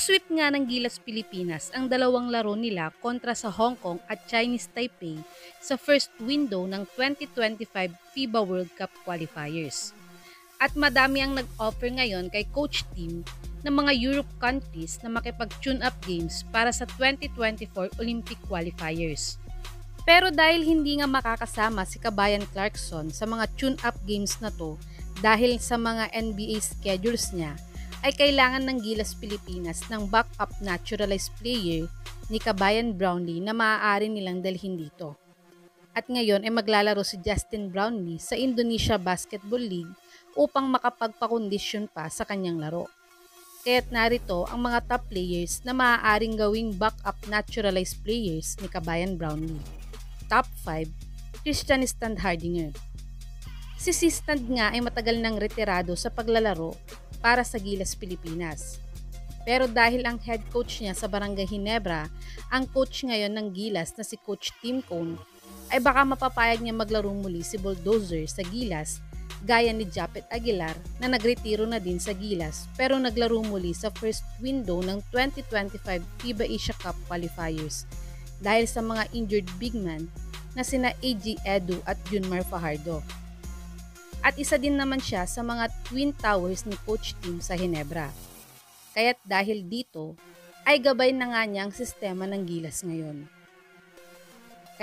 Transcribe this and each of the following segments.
Sinusweep nga ng Gilas Pilipinas ang dalawang laro nila kontra sa Hong Kong at Chinese Taipei sa first window ng 2025 FIBA World Cup qualifiers. At madami ang nag-offer ngayon kay Coach Tim ng mga Europe countries na makipag-tune up games para sa 2024 Olympic qualifiers. Pero dahil hindi nga makakasama si Kabayan Clarkson sa mga tune-up games na to dahil sa mga NBA schedules niya, ay kailangan ng Gilas Pilipinas ng backup naturalized player ni Kabayan Brownlee na maaari nilang dalhin dito. At ngayon ay maglalaro si Justin Brownlee sa Indonesia Basketball League upang makapagpakondisyon pa sa kanyang laro. Kaya't narito ang mga top players na maaaring gawing backup naturalized players ni Kabayan Brownlee. Top 5, Christian Standhardinger. Si Stand nga ay matagal nang retirado sa paglalaro para sa Gilas Pilipinas. Pero dahil ang head coach niya sa Barangay Ginebra, ang coach ngayon ng Gilas na si Coach Tim Cone, ay baka mapapayag niya maglaro muli si Bulldozer sa Gilas gaya ni Japet Aguilar na nagretiro na din sa Gilas pero naglaro muli sa first window ng 2025 FIBA Asia Cup qualifiers dahil sa mga injured big man na sina AG Edu at Junmar Fajardo. At isa din naman siya sa mga Twin Towers ni Coach Tim sa Ginebra. Kaya't dahil dito, ay gabay na nga niya ang sistema ng Gilas ngayon.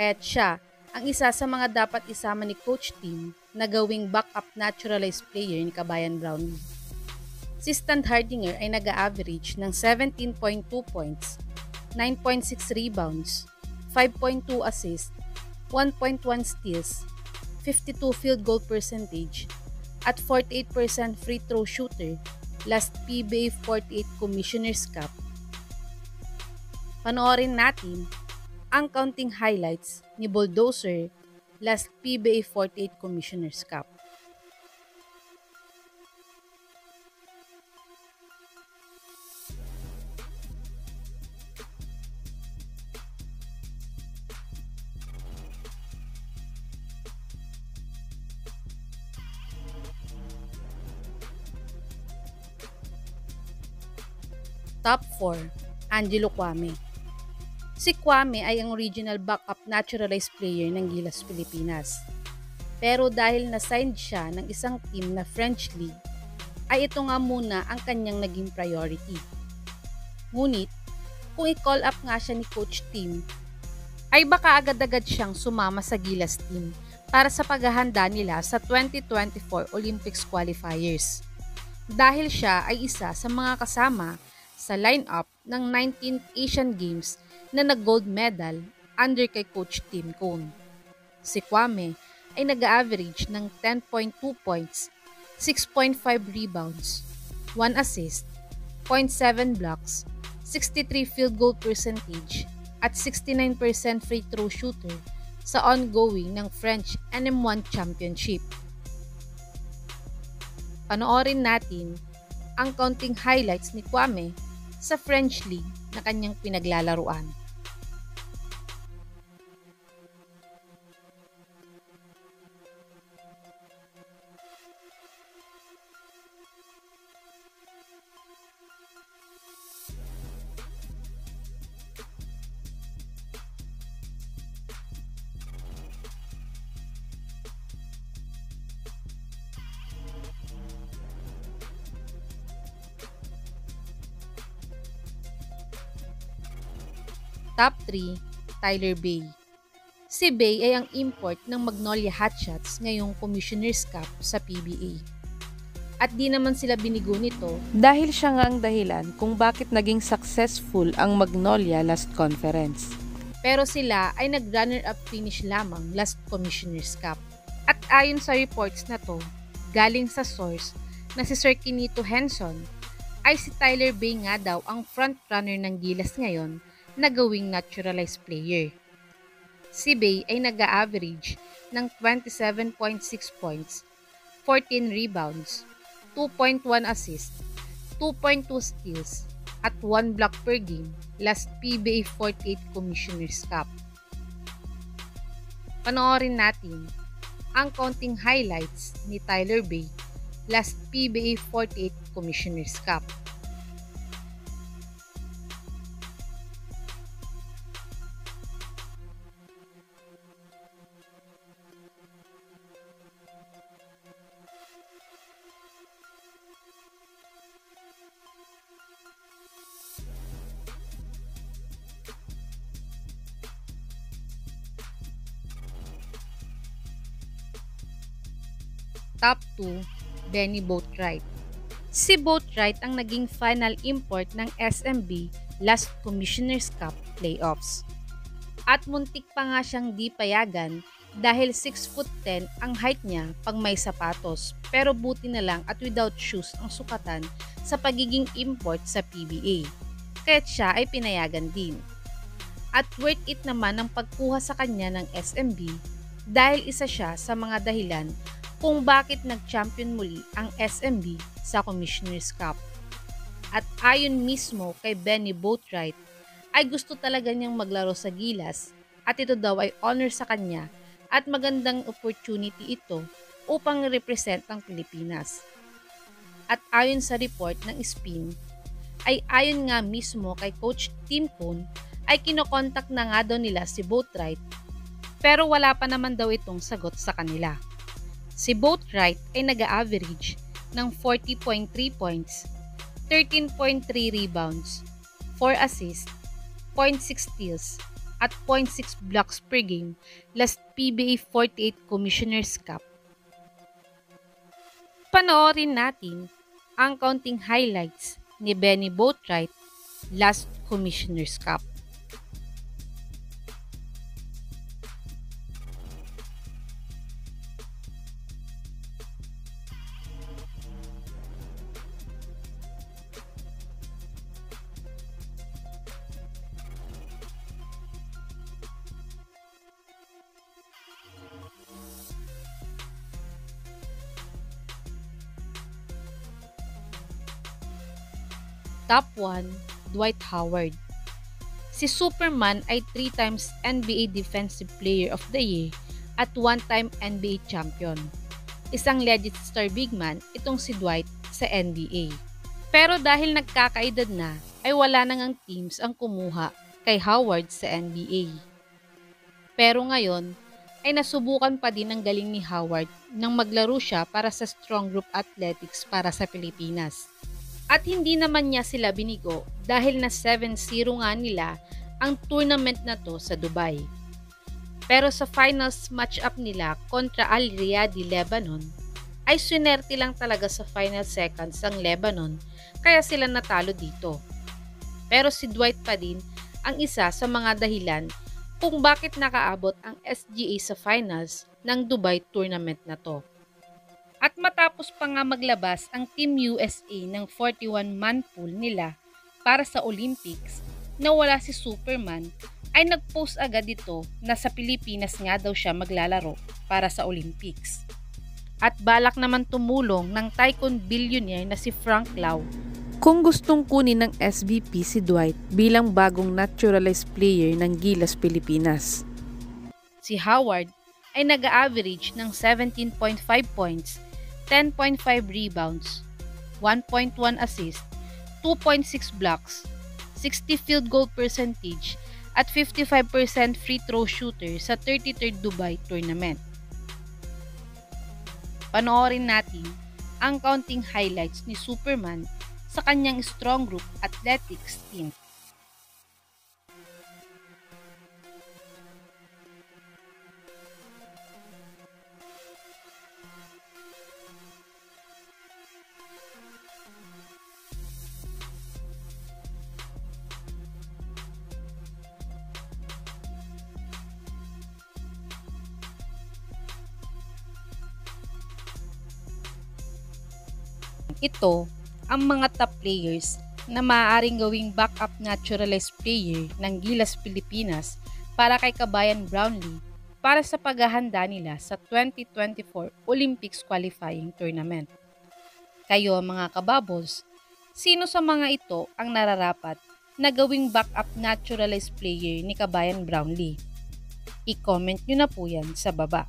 Kaya't siya ang isa sa mga dapat isama ni Coach Tim na gawing backup naturalized player ni Kabayan Brownlee. Si Standhardinger ay nag-average ng 17.2 points, 9.6 rebounds, 5.2 assists, 1.1 steals, 52 field goal percentage, at 48% free throw shooter last PBA 48 Commissioner's Cup. Panoorin natin ang counting highlights ni Bulldozer last PBA 48 Commissioner's Cup. Top 4, Angelo Kwame. Si Kwame ay ang original backup naturalized player ng Gilas Pilipinas. Pero dahil na-signed siya ng isang team na French League, ay ito nga muna ang kanyang naging priority. Ngunit, kung i-call up nga siya ni Coach Tim, ay baka agad-agad siyang sumama sa Gilas team para sa paghahanda nila sa 2024 Olympics qualifiers. Dahil siya ay isa sa mga kasama sa lineup ng 19th Asian Games na nag-gold medal under kay Coach Tim Cone. Si Kwame ay nag-average ng 10.2 points, 6.5 rebounds, 1 assist, 0.7 blocks, 63 field goal percentage, at 69% free throw shooter sa ongoing ng French NM1 Championship. Panoorin natin ang counting highlights ni Kwame sa French League na kanyang pinaglalaruan. Top 3, Tyler Bay. Si Bay ay ang import ng Magnolia Hotshots ngayong Commissioner's Cup sa PBA. At di naman sila binigo nito dahil siya nga ang dahilan kung bakit naging successful ang Magnolia last conference. Pero sila ay nag-runner-up finish lamang last Commissioner's Cup. At ayon sa reports na to, galing sa source na si Sir Kinito Henson, ay si Tyler Bay nga daw ang front-runner ng Gilas ngayon na gawing naturalized player. Si Bay ay nag-average ng 27.6 points, 14 rebounds, 2.1 assists, 2.2 steals, at 1 block per game last PBA 48 Commissioner's Cup. Panoorin natin ang counting highlights ni Tyler Bay last PBA 48 Commissioner's Cup. Top 2, Benny Boatwright. Si Boatwright ang naging final import ng SMB last Commissioner's Cup playoffs. At muntik pa nga siyang di payagan dahil 6'10" ang height niya pag may sapatos, pero buti na lang at without shoes ang sukatan sa pagiging import sa PBA. Kaya't siya ay pinayagan din. At worth it naman ang pagkuha sa kanya ng SMB dahil isa siya sa mga dahilan kung bakit nag-champion muli ang SMB sa Commissioner's Cup. At ayon mismo kay Benny Boatwright, ay gusto talaga niyang maglaro sa Gilas at ito daw ay honor sa kanya at magandang opportunity ito upang represent ang Pilipinas. At ayon sa report ng Spin, ay ayon nga mismo kay Coach Tim Cone ay kinokontak na nga daw nila si Boatwright pero wala pa naman daw itong sagot sa kanila. Si Boatwright ay nag-a-average ng 40.3 points, 13.3 rebounds, 4 assists, 0.6 steals, at 0.6 blocks per game last PBA 48 Commissioner's Cup. Panoorin natin ang counting highlights ni Benny Boatwright last Commissioner's Cup. Top 1, Dwight Howard. Si Superman ay 3 times NBA Defensive Player of the Year at 1-time NBA Champion. Isang legit star big man itong si Dwight sa NBA. Pero dahil nagkakaedad na, ay wala nang ang teams ang kumuha kay Howard sa NBA. Pero ngayon, ay nasubukan pa din ang galing ni Howard nang maglaro siya para sa Strong Group Athletics para sa Pilipinas. At hindi naman niya sila binigo dahil na 7-0 nga nila ang tournament na to sa Dubai. Pero sa finals match-up nila kontra Al Riyadi Lebanon, ay swinerte lang talaga sa final seconds ang Lebanon kaya sila natalo dito. Pero si Dwight pa din ang isa sa mga dahilan kung bakit nakaabot ang SGA sa finals ng Dubai tournament na to. At matapos pa nga maglabas ang Team USA ng 41-man pool nila para sa Olympics na wala si Superman, ay nag-post agad ito na sa Pilipinas nga daw siya maglalaro para sa Olympics. At balak naman tumulong ng tycoon billionaire na si Frank Lau kung gustong kunin ng SBP si Dwight bilang bagong naturalized player ng Gilas Pilipinas. Si Howard ay nag-average ng 17.5 points, 10.5 rebounds, 1.1 assist, 2.6 blocks, 60 field goal percentage at 55% free throw shooter sa 33rd Dubai tournament. Panoorin natin ang counting highlights ni Superman sa kanyang Strong Group Athletics team. Ito ang mga top players na maaaring gawing backup naturalized player ng Gilas Pilipinas para kay Kabayan Brownlee para sa paghahanda nila sa 2024 Olympics Qualifying Tournament. Kayo mga kababos, sino sa mga ito ang nararapat na gawing backup naturalized player ni Kabayan Brownlee? I-comment nyo na po yan sa baba.